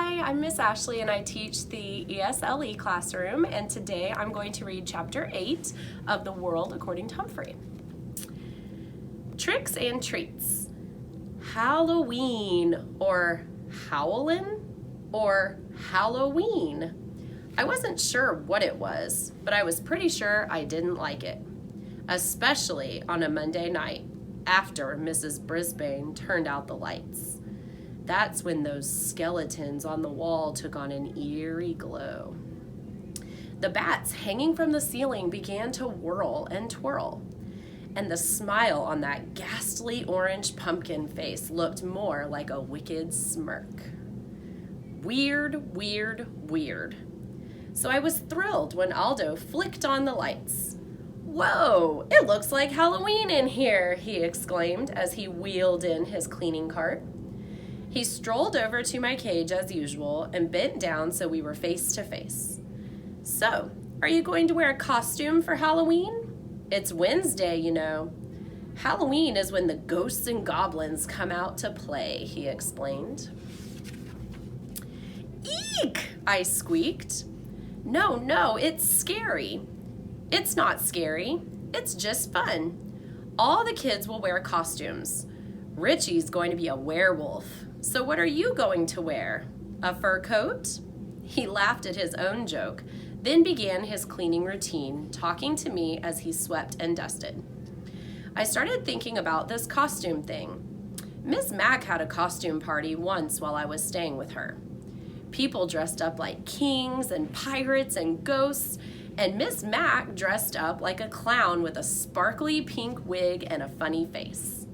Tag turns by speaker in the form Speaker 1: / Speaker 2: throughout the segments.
Speaker 1: Hi, I'm Miss Ashley and I teach the ESLE classroom, and today I'm going to read Chapter 8 of The World According to Humphrey. Tricks and treats. Halloween, or howlin', or Halloween. I wasn't sure what it was, but I was pretty sure I didn't like it, especially on a Monday night after Mrs. Brisbane turned out the lights. That's when those skeletons on the wall took on an eerie glow. The bats hanging from the ceiling began to whirl and twirl, and the smile on that ghastly orange pumpkin face looked more like a wicked smirk. Weird, weird, weird. So I was thrilled when Aldo flicked on the lights. "Whoa, it looks like Halloween in here," he exclaimed as he wheeled in his cleaning cart. He strolled over to my cage as usual and bent down so we were face to face. "So, are you going to wear a costume for Halloween? It's Wednesday, you know. Halloween is when the ghosts and goblins come out to play," he explained. "Eek!" I squeaked. No, it's scary." "It's not scary. It's just fun. All the kids will wear costumes. Richie's going to be a werewolf. So what are you going to wear? A fur coat?" He laughed at his own joke, then began his cleaning routine, talking to me as he swept and dusted. I started thinking about this costume thing. Miss Mac had a costume party once while I was staying with her. People dressed up like kings and pirates and ghosts, and Miss Mac dressed up like a clown with a sparkly pink wig and a funny face.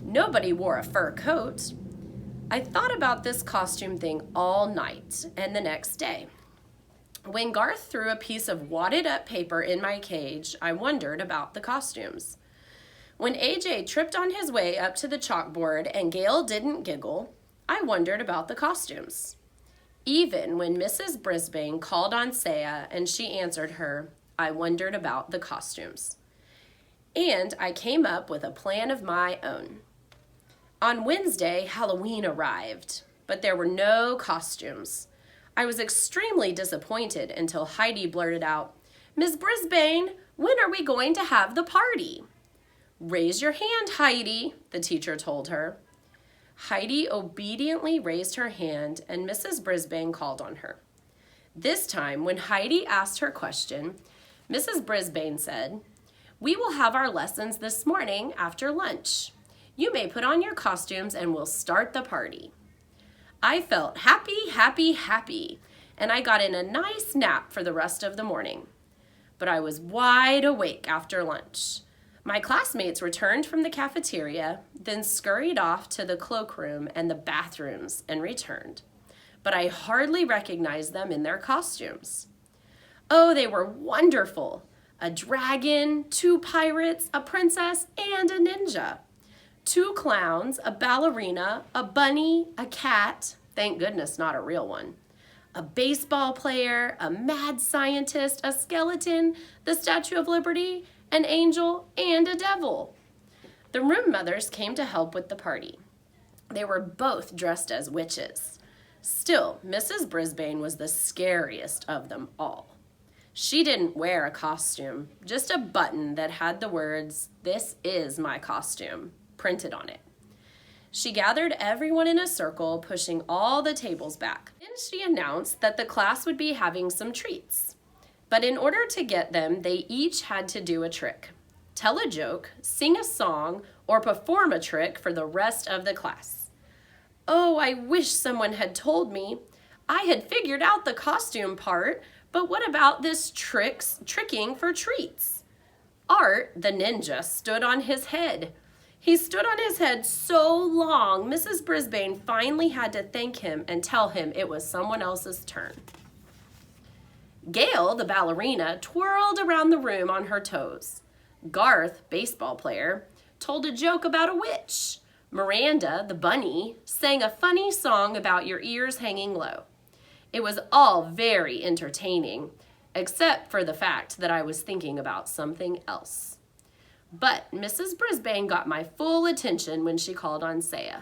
Speaker 1: Nobody wore a fur coat. I thought about this costume thing all night and the next day. When Garth threw a piece of wadded up paper in my cage, I wondered about the costumes. When AJ tripped on his way up to the chalkboard and Gail didn't giggle, I wondered about the costumes. Even when Mrs. Brisbane called on Saya and she answered her, I wondered about the costumes. And I came up with a plan of my own. On Wednesday, Halloween arrived, but there were no costumes. I was extremely disappointed until Heidi blurted out, "Miss Brisbane, when are we going to have the party?" "Raise your hand, Heidi," the teacher told her. Heidi obediently raised her hand, and Mrs. Brisbane called on her. This time, when Heidi asked her question, Mrs. Brisbane said, "We will have our lessons this morning after lunch. You may put on your costumes and we'll start the party." I felt happy, and I got in a nice nap for the rest of the morning. But I was wide awake after lunch. My classmates returned from the cafeteria, then scurried off to the cloakroom and the bathrooms and returned. But I hardly recognized them in their costumes. Oh, they were wonderful. A dragon, 2 pirates, a princess, and a ninja. 2 clowns, a ballerina, a bunny, a cat, thank goodness not a real one, a baseball player, a mad scientist, a skeleton, the Statue of Liberty, an angel, and a devil. The room mothers came to help with the party. They were both dressed as witches. Still, Mrs. Brisbane was the scariest of them all. She didn't wear a costume, just a button that had the words, "This is my costume," printed on it. She gathered everyone in a circle, pushing all the tables back. Then she announced that the class would be having some treats. But in order to get them, they each had to do a trick, tell a joke, sing a song, or perform a trick for the rest of the class. Oh, I wish someone had told me. I had figured out the costume part, but what about this tricking for treats? Art, the ninja, stood on his head. He stood on his head so long, Mrs. Brisbane finally had to thank him and tell him it was someone else's turn. Gail, the ballerina, twirled around the room on her toes. Garth, baseball player, told a joke about a witch. Miranda, the bunny, sang a funny song about your ears hanging low. It was all very entertaining, except for the fact that I was thinking about something else. But Mrs. Brisbane got my full attention when she called on Saya.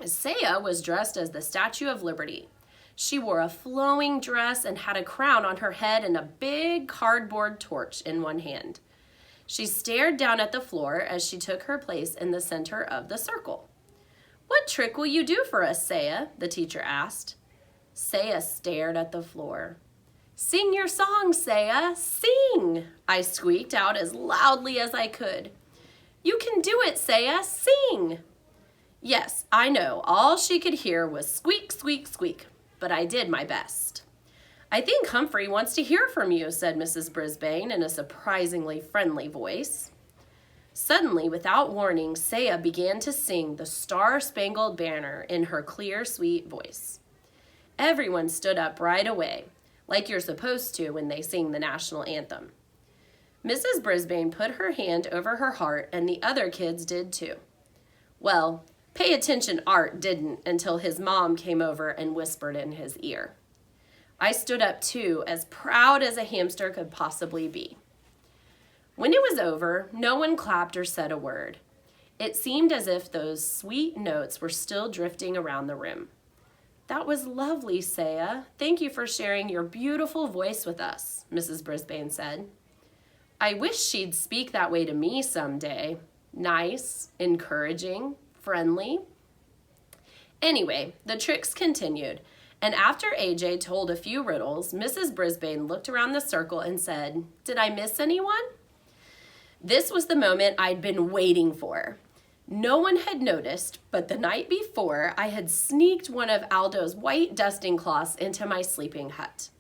Speaker 1: Saya was dressed as the Statue of Liberty. She wore a flowing dress and had a crown on her head and a big cardboard torch in one hand. She stared down at the floor as she took her place in the center of the circle. "What trick will you do for us, Saya?" the teacher asked. Saya stared at the floor. "Sing your song, Saya, sing!" I squeaked out as loudly as I could. "You can do it, Saya, sing!" Yes, I know, all she could hear was squeak, squeak, squeak, but I did my best. "I think Humphrey wants to hear from you," said Mrs. Brisbane in a surprisingly friendly voice. Suddenly, without warning, Saya began to sing the Star-Spangled Banner in her clear, sweet voice. Everyone stood up right away, like you're supposed to when they sing the national anthem. Mrs. Brisbane put her hand over her heart, and the other kids did too. Well, pay attention Art didn't until his mom came over and whispered in his ear. I stood up too, as proud as a hamster could possibly be. When it was over, no one clapped or said a word. It seemed as if those sweet notes were still drifting around the room. "That was lovely, Saya. Thank you for sharing your beautiful voice with us," Mrs. Brisbane said. I wish she'd speak that way to me someday. Nice, encouraging, friendly. Anyway, the tricks continued, and after AJ told a few riddles, Mrs. Brisbane looked around the circle and said, "Did I miss anyone?" This was the moment I'd been waiting for. No one had noticed, but the night before, I had sneaked one of Aldo's white dusting cloths into my sleeping hut.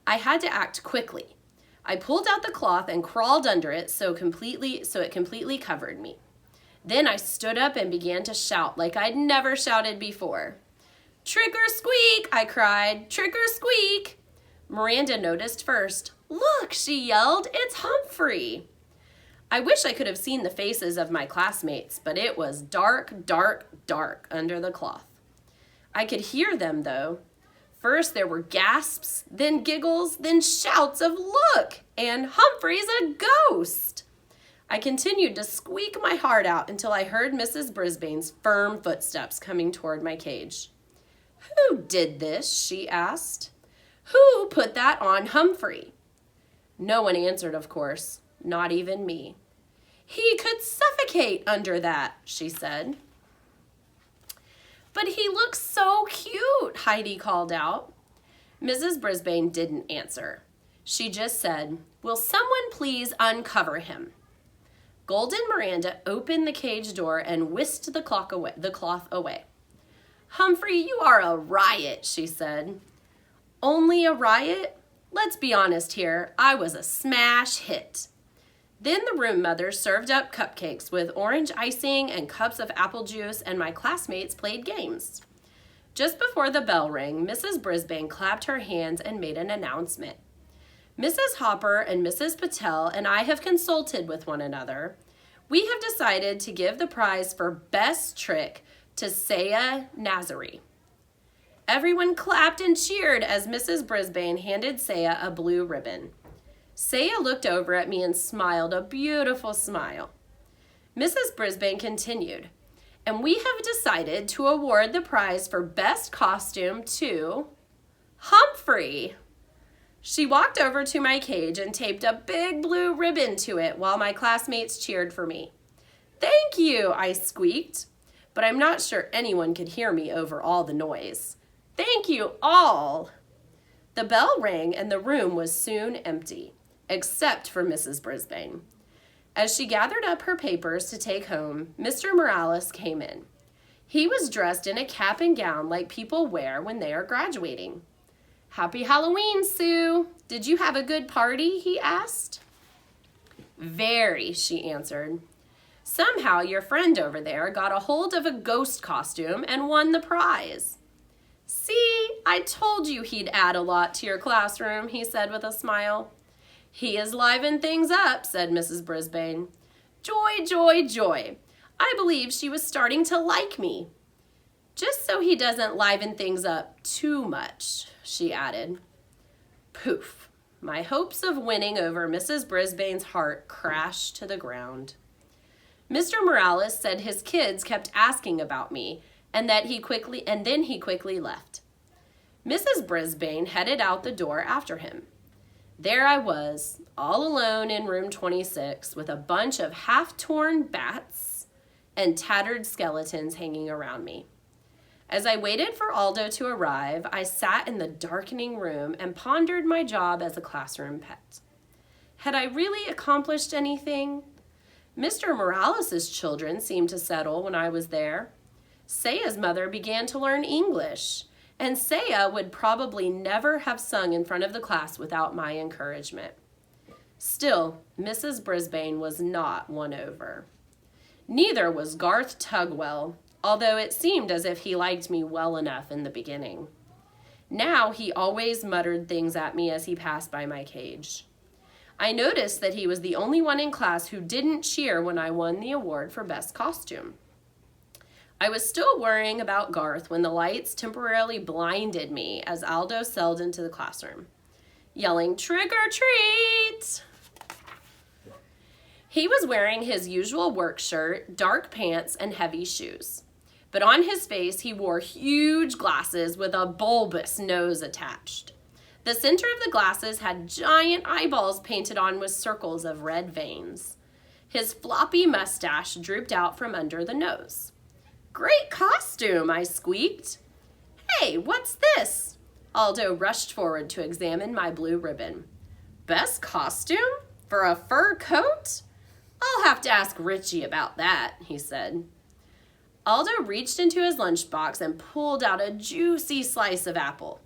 Speaker 1: I had to act quickly. I pulled out the cloth and crawled under it so it completely covered me. Then I stood up and began to shout like I'd never shouted before. "Trick or squeak!" I cried. "Trick or squeak!" Miranda noticed first. "Look," she yelled, "it's Humphrey!" I wish I could have seen the faces of my classmates, but it was dark, dark, dark under the cloth. I could hear them, though. First there were gasps, then giggles, then shouts of "Look!" and "Humphrey's a ghost!" I continued to squeak my heart out until I heard Mrs. Brisbane's firm footsteps coming toward my cage. "Who did this?" she asked. "Who put that on Humphrey?" No one answered, of course. Not even me. "He could suffocate under that," she said. "But he looks so cute," Heidi called out. Mrs. Brisbane didn't answer. She just said, "Will someone please uncover him?" Golden Miranda opened the cage door and whisked the cloth away. "Humphrey, you are a riot," she said. "Only a riot? Let's be honest here. I was a smash hit." Then the room mother served up cupcakes with orange icing and cups of apple juice, and my classmates played games. Just before the bell rang, Mrs. Brisbane clapped her hands and made an announcement. "Mrs. Hopper and Mrs. Patel and I have consulted with one another. We have decided to give the prize for Best Trick to Saya Nazari." Everyone clapped and cheered as Mrs. Brisbane handed Saya a blue ribbon. Saya looked over at me and smiled a beautiful smile. Mrs. Brisbane continued, "And we have decided to award the prize for Best Costume to Humphrey." She walked over to my cage and taped a big blue ribbon to it while my classmates cheered for me. "Thank you," I squeaked, but I'm not sure anyone could hear me over all the noise. "Thank you all." The bell rang and the room was soon empty, except for Mrs. Brisbane. As she gathered up her papers to take home, Mr. Morales came in. He was dressed in a cap and gown like people wear when they are graduating. "Happy Halloween, Sue! Did you have a good party?" he asked. "Very," she answered. "Somehow your friend over there got a hold of a ghost costume and won the prize." "See, I told you he'd add a lot to your classroom," he said with a smile. "He has livened things up," said Mrs. Brisbane. "Joy, joy, joy. I believe she was starting to like me." "Just so he doesn't liven things up too much," she added. Poof! My hopes of winning over Mrs. Brisbane's heart crashed to the ground. Mr. Morales said his kids kept asking about me, and then he quickly left. Mrs. Brisbane headed out the door after him. There I was, all alone in room 26 with a bunch of half-torn bats and tattered skeletons hanging around me. As I waited for Aldo to arrive, I sat in the darkening room and pondered my job as a classroom pet. Had I really accomplished anything? Mr. Morales' children seemed to settle when I was there. Saya's mother began to learn English, and Saya would probably never have sung in front of the class without my encouragement. Still, Mrs. Brisbane was not won over. Neither was Garth Tugwell, although it seemed as if he liked me well enough in the beginning. Now he always muttered things at me as he passed by my cage. I noticed that he was the only one in class who didn't cheer when I won the award for best costume. I was still worrying about Garth when the lights temporarily blinded me as Aldo sailed into the classroom, yelling, "Trick or treat!" He was wearing his usual work shirt, dark pants, and heavy shoes. But on his face, he wore huge glasses with a bulbous nose attached. The center of the glasses had giant eyeballs painted on with circles of red veins. His floppy mustache drooped out from under the nose. "Great costume," I squeaked. "Hey, what's this?" Aldo rushed forward to examine my blue ribbon. "Best costume? For a fur coat? I'll have to ask Richie about that," he said. Aldo reached into his lunchbox and pulled out a juicy slice of apple.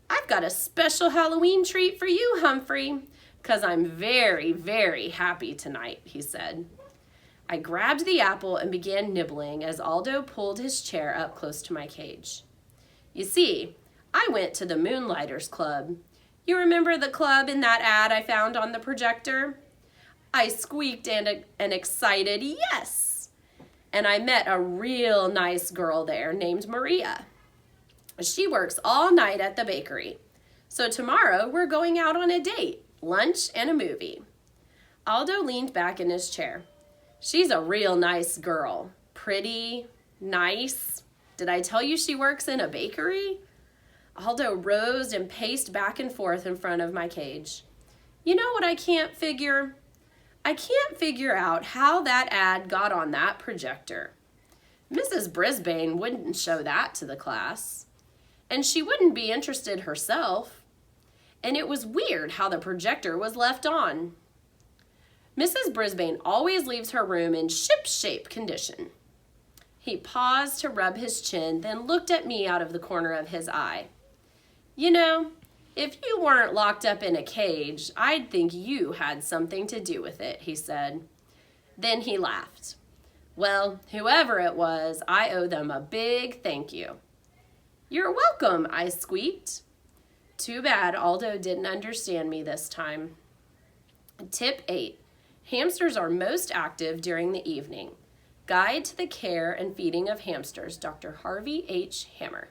Speaker 1: "I've got a special Halloween treat for you, Humphrey, 'cause I'm very, very happy tonight," he said. I grabbed the apple and began nibbling as Aldo pulled his chair up close to my cage. "You see, I went to the Moonlighters Club. You remember the club in that ad I found on the projector?" I squeaked an excited yes. And I met a real nice girl there named Maria. She works all night at the bakery. So tomorrow we're going out on a date, lunch, and a movie. Aldo leaned back in his chair. "She's a real nice girl. Pretty, nice. Did I tell you she works in a bakery?" Aldo rose and paced back and forth in front of my cage. "You know what I can't figure? I can't figure out how that ad got on that projector. Mrs. Brisbane wouldn't show that to the class. And she wouldn't be interested herself. And it was weird how the projector was left on. Mrs. Brisbane always leaves her room in ship-shape condition." He paused to rub his chin, then looked at me out of the corner of his eye. "You know, if you weren't locked up in a cage, I'd think you had something to do with it," he said. Then he laughed. "Well, whoever it was, I owe them a big thank you." "You're welcome," I squeaked. Too bad Aldo didn't understand me this time. Tip 8. Hamsters are most active during the evening. Guide to the Care and Feeding of Hamsters, Dr. Harvey H. Hammer.